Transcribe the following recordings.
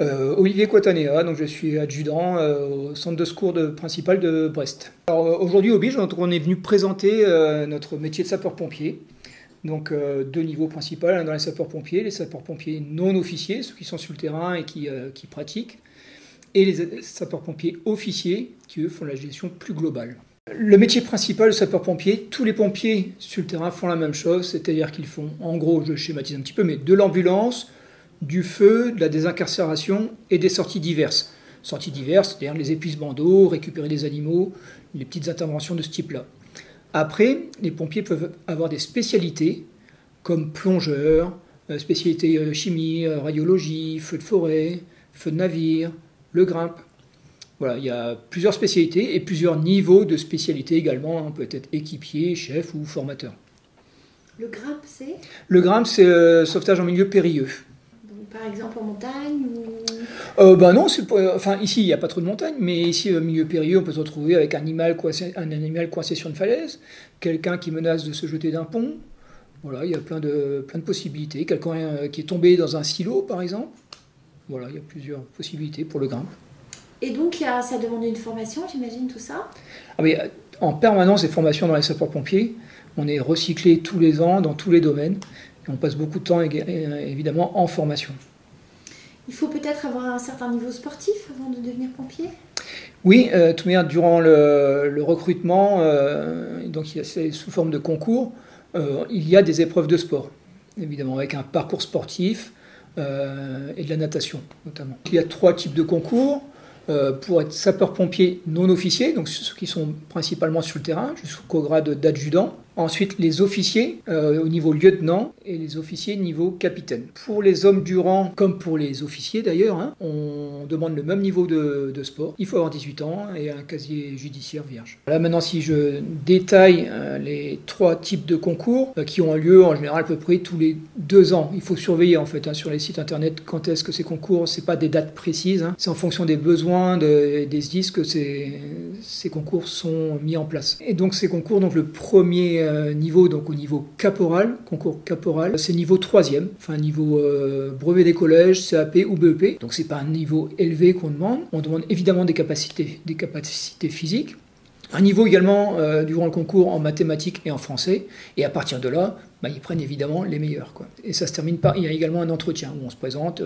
Olivier Quatanea, donc je suis adjudant au centre de secours principal de Brest. Alors aujourd'hui au BIJ, on est venu présenter notre métier de sapeur-pompier. Donc deux niveaux principaux dans les sapeurs-pompiers, les sapeurs-pompiers non officiers, ceux qui sont sur le terrain et qui pratiquent, et les sapeurs-pompiers officiers qui eux font la gestion plus globale. Le métier principal de sapeur-pompier, tous les pompiers sur le terrain font la même chose, c'est-à-dire qu'ils font, en gros, je schématise un petit peu, mais de l'ambulance, du feu, de la désincarcération et des sorties diverses. Sorties diverses, c'est-à-dire les épuisements d'eau, récupérer des animaux, les petites interventions de ce type-là. Après, les pompiers peuvent avoir des spécialités comme plongeurs, spécialités chimie, radiologie, feu de forêt, feu de navire, le grimpe. Voilà, il y a plusieurs spécialités et plusieurs niveaux de spécialités également. On peut être équipier, chef ou formateur. Le grimpe, c'est? Le grimpe, c'est le sauvetage en milieu périlleux. Par exemple en montagne Non, enfin ici il n'y a pas trop de montagne, mais ici au milieu périlleux on peut se retrouver avec un animal coincé sur une falaise, quelqu'un qui menace de se jeter d'un pont. Voilà, il y a plein de possibilités. Quelqu'un qui est tombé dans un silo par exemple. Voilà, il y a plusieurs possibilités pour le grimpe. Et donc ça demande une formation, j'imagine, tout ça? Mais en permanence des formations dans les sapeurs-pompiers. On est recyclé tous les ans dans tous les domaines. Et on passe beaucoup de temps évidemment en formation. Il faut peut-être avoir un certain niveau sportif avant de devenir pompier? Oui, de toute manière, durant le recrutement, donc c'est sous forme de concours, il y a des épreuves de sport, évidemment, avec un parcours sportif et de la natation notamment. Il y a 3 types de concours. Pour être sapeur-pompier non officier, donc ceux qui sont principalement sur le terrain, jusqu'au grade d'adjudant. Ensuite, les officiers au niveau lieutenant et les officiers niveau capitaine. Pour les hommes du rang, comme pour les officiers d'ailleurs, on demande le même niveau de sport. Il faut avoir 18 ans et un casier judiciaire vierge. Là maintenant, si je détaille les 3 types de concours qui ont lieu en général à peu près tous les 2 ans. Il faut surveiller en fait sur les sites internet quand est-ce que ces concours, c'est pas des dates précises, c'est en fonction des besoins des SDIS que ces concours sont mis en place. Et donc ces concours, donc le premier niveau, donc au niveau caporal, concours caporal, c'est niveau 3e, enfin niveau brevet des collèges, CAP ou BEP. Donc c'est pas un niveau élevé qu'on demande. On demande évidemment des capacités physiques. Un niveau également durant le concours en mathématiques et en français. Et à partir de là, ils prennent évidemment les meilleurs, quoi. Et ça se termine par, il y a également un entretien où on se présente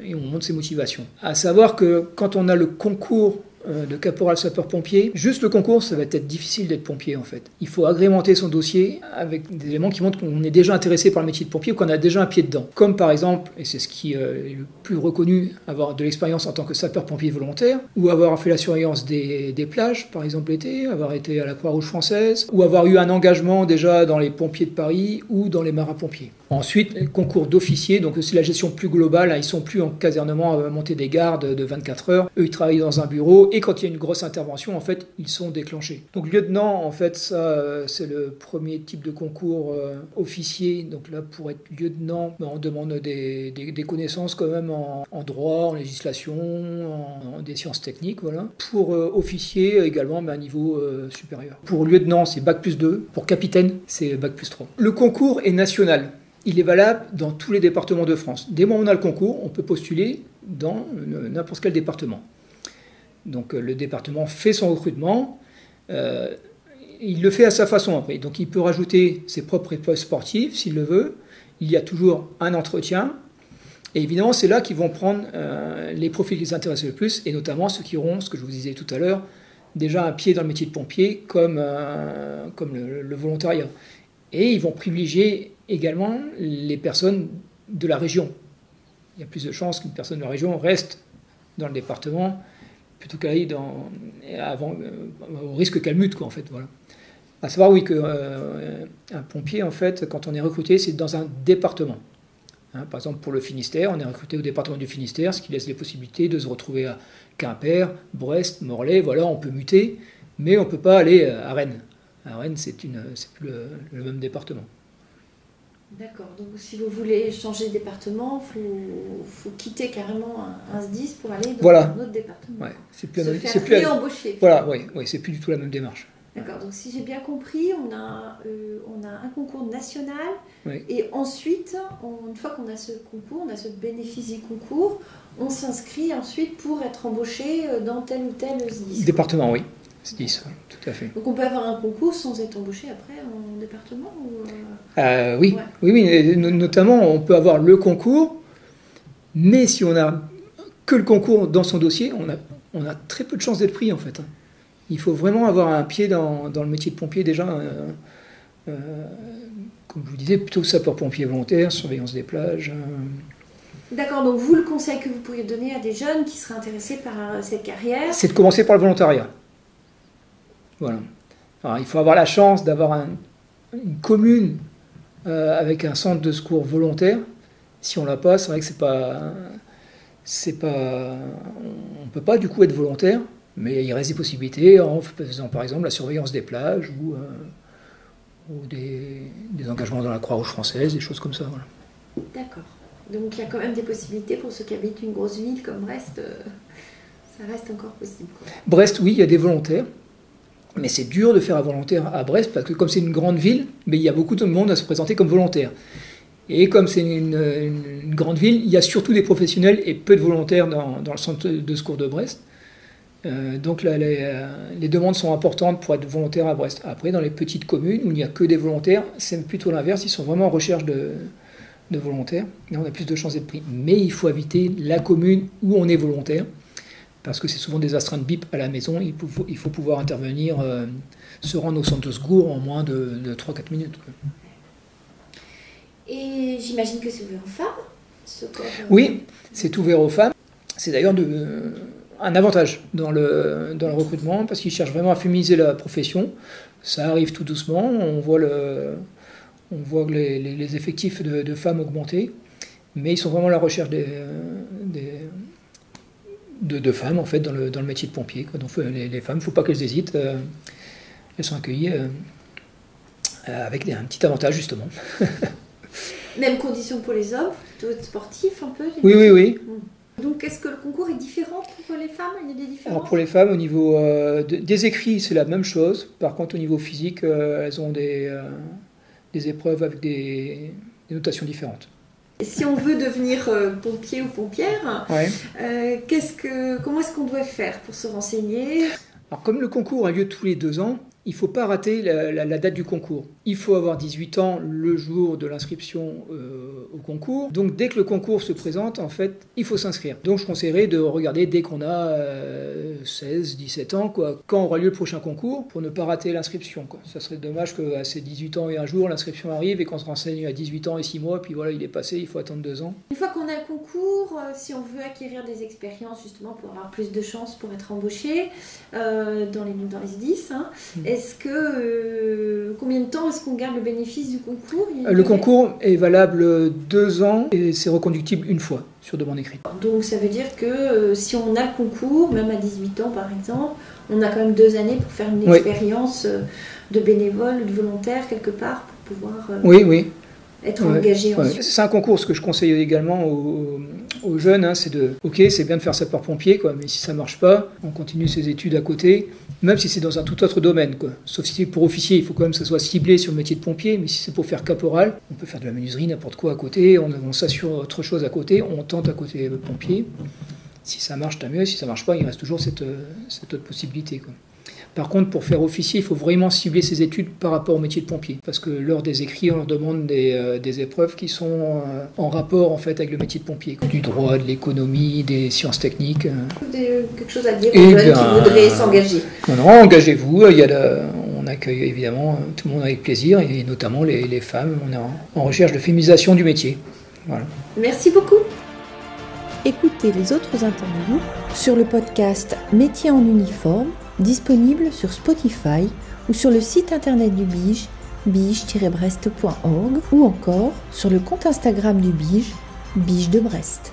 et on montre ses motivations. À savoir que quand on a le concours de caporal sapeur-pompier, juste le concours, ça va être difficile d'être pompier en fait. Il faut agrémenter son dossier avec des éléments qui montrent qu'on est déjà intéressé par le métier de pompier ou qu'on a déjà un pied dedans. Comme par exemple, et c'est ce qui est le plus reconnu, avoir de l'expérience en tant que sapeur-pompier volontaire, ou avoir fait la surveillance des plages, par exemple l'été, avoir été à la Croix-Rouge française, ou avoir eu un engagement déjà dans les pompiers de Paris ou dans les marins-pompiers. Ensuite, les concours d'officiers, donc c'est la gestion plus globale, ils sont plus en casernement à monter des gardes de 24 heures, eux ils travaillent dans un bureau, et quand il y a une grosse intervention, en fait, ils sont déclenchés. Donc lieutenant, en fait, ça c'est le premier type de concours officier, donc là pour être lieutenant, on demande des connaissances quand même en droit, en législation, en des sciences techniques, voilà. Pour officier, également, un niveau supérieur. Pour lieutenant, c'est Bac+2, pour capitaine, c'est Bac+3. Le concours est national. Il est valable dans tous les départements de France. Dès le moment où on a le concours, on peut postuler dans n'importe quel département. Donc le département fait son recrutement, il le fait à sa façon après. Donc il peut rajouter ses propres épreuves sportives s'il le veut. Il y a toujours un entretien. Et évidemment, c'est là qu'ils vont prendre les profils qui les intéressent le plus, et notamment ceux qui auront, ce que je vous disais tout à l'heure, déjà un pied dans le métier de pompier comme le volontariat. Et ils vont privilégier également les personnes de la région. Il y a plus de chances qu'une personne de la région reste dans le département plutôt qu'aller au risque qu'elle mute, quoi, en fait. Voilà. À savoir, oui, qu'un pompier, en fait, quand on est recruté, c'est dans un département. Par exemple, pour le Finistère, on est recruté au département du Finistère, ce qui laisse les possibilités de se retrouver à Quimper, Brest, Morlaix, voilà, on peut muter, mais on ne peut pas aller à Rennes. À Rennes, c'est plus le même département. D'accord, donc si vous voulez changer de département, il faut quitter carrément un SDIS pour aller dans un autre département. Ouais, c'est plus réembaucher. Voilà, oui, c'est plus du tout la même démarche. D'accord, donc si j'ai bien compris, on a un concours national Oui. et ensuite, une fois qu'on a ce concours, on a ce bénéfice du concours, on s'inscrit ensuite pour être embauché dans tel ou tel SDIS. Département, oui. SDIS, oui, tout à fait. Donc on peut avoir un concours sans être embauché après en département ou Oui. Ouais. Oui, et notamment on peut avoir le concours, mais si on n'a que le concours dans son dossier, on a très peu de chances d'être pris en fait. Il faut vraiment avoir un pied dans le métier de pompier déjà, comme je vous disais, plutôt sapeur-pompier volontaire, surveillance des plages. D'accord, donc vous, le conseil que vous pourriez donner à des jeunes qui seraient intéressés par cette carrière, C'est de commencer par le volontariat. Voilà. Alors, il faut avoir la chance d'avoir une commune avec un centre de secours volontaire. Si on l'a pas, c'est vrai que on peut pas du coup être volontaire, mais il reste des possibilités en faisant par exemple la surveillance des plages ou des engagements dans la Croix-Rouge française, des choses comme ça. Voilà. d'accord. Donc il y a quand même des possibilités pour ceux qui habitent une grosse ville comme Brest, ça reste encore possible, quoi. Brest, oui, il y a des volontaires, mais c'est dur de faire un volontaire à Brest parce que comme c'est une grande ville, mais il y a beaucoup de monde à se présenter comme volontaire. Et comme c'est une grande ville, il y a surtout des professionnels et peu de volontaires dans le centre de secours de Brest. Donc là, les demandes sont importantes pour être volontaire à Brest. Après, dans les petites communes où il n'y a que des volontaires, c'est plutôt l'inverse, ils sont vraiment en recherche de volontaires. Et on a plus de chances d'être pris. Mais il faut habiter la commune où on est volontaire, parce que c'est souvent des astreintes BIP à la maison. Il faut pouvoir intervenir, se rendre au centre de secours en moins de 3-4 minutes. Quoi. Et j'imagine que c'est ouvert aux femmes, ce corps. Oui, c'est ouvert aux femmes. C'est d'ailleurs un avantage dans le recrutement, parce qu'ils cherchent vraiment à féminiser la profession. Ça arrive tout doucement, on voit les effectifs de femmes augmenter, mais ils sont vraiment à la recherche de femmes en fait, dans le métier de pompier. Quoi. Donc les femmes, il ne faut pas qu'elles hésitent, elles sont accueillies avec un petit avantage justement. Même condition pour les hommes, plutôt être sportif un peu. Oui. Donc, est-ce que le concours est différent pour les femmes? Il y a des différences? Alors pour les femmes, au niveau des écrits, c'est la même chose. Par contre, au niveau physique, elles ont des épreuves avec des notations différentes. Et si on veut devenir pompier ou pompière, Ouais. Comment est-ce qu'on doit faire pour se renseigner? Alors comme le concours a lieu tous les 2 ans, il ne faut pas rater la date du concours. Il faut avoir 18 ans le jour de l'inscription au concours. Donc dès que le concours se présente, en fait, il faut s'inscrire. Donc je conseillerais de regarder dès qu'on a 16, 17 ans, quoi, quand aura lieu le prochain concours, pour ne pas rater l'inscription. Quoi. Ça serait dommage qu'à ces 18 ans et un jour, l'inscription arrive et qu'on se renseigne à 18 ans et 6 mois, puis voilà, il est passé, il faut attendre 2 ans. Une fois qu'on a le concours, si on veut acquérir des expériences justement pour avoir plus de chances pour être embauché dans les SDIS, hein, est-ce que combien de temps est-ce qu'on garde le bénéfice du concours? Le concours est valable 2 ans et c'est reconductible une fois sur demande écrite. Donc ça veut dire que si on a le concours, même à 18 ans par exemple, on a quand même 2 années pour faire une expérience de bénévole ou de volontaire quelque part pour pouvoir être engagé ensuite. C'est un concours, ce que je conseille également aux jeunes, hein, c'est c'est bien de faire sapeur-pompier, quoi, mais si ça ne marche pas, on continue ses études à côté, même si c'est dans un tout autre domaine, quoi. Sauf si c'est pour officier, il faut quand même que ça soit ciblé sur le métier de pompier, mais si c'est pour faire caporal, on peut faire de la menuiserie, n'importe quoi à côté, on s'assure autre chose à côté, on tente à côté pompier. Si ça marche, tant mieux, si ça ne marche pas, il reste toujours cette autre possibilité, quoi. Par contre, pour faire officier, il faut vraiment cibler ses études par rapport au métier de pompier. Parce que lors des écrits, on leur demande des épreuves qui sont en rapport en fait, avec le métier de pompier. Du droit, de l'économie, des sciences techniques. Quelque chose à dire aux jeunes qui voudraient s'engager. Non, engagez-vous. On accueille évidemment tout le monde avec plaisir, et notamment les femmes. On est en recherche de féminisation du métier. Voilà. Merci beaucoup. Écoutez les autres interviews sur le podcast Métiers en uniforme, disponible sur Spotify ou sur le site internet du BIGE, bige-brest.org, ou encore sur le compte Instagram du BIGE, BIGE de Brest.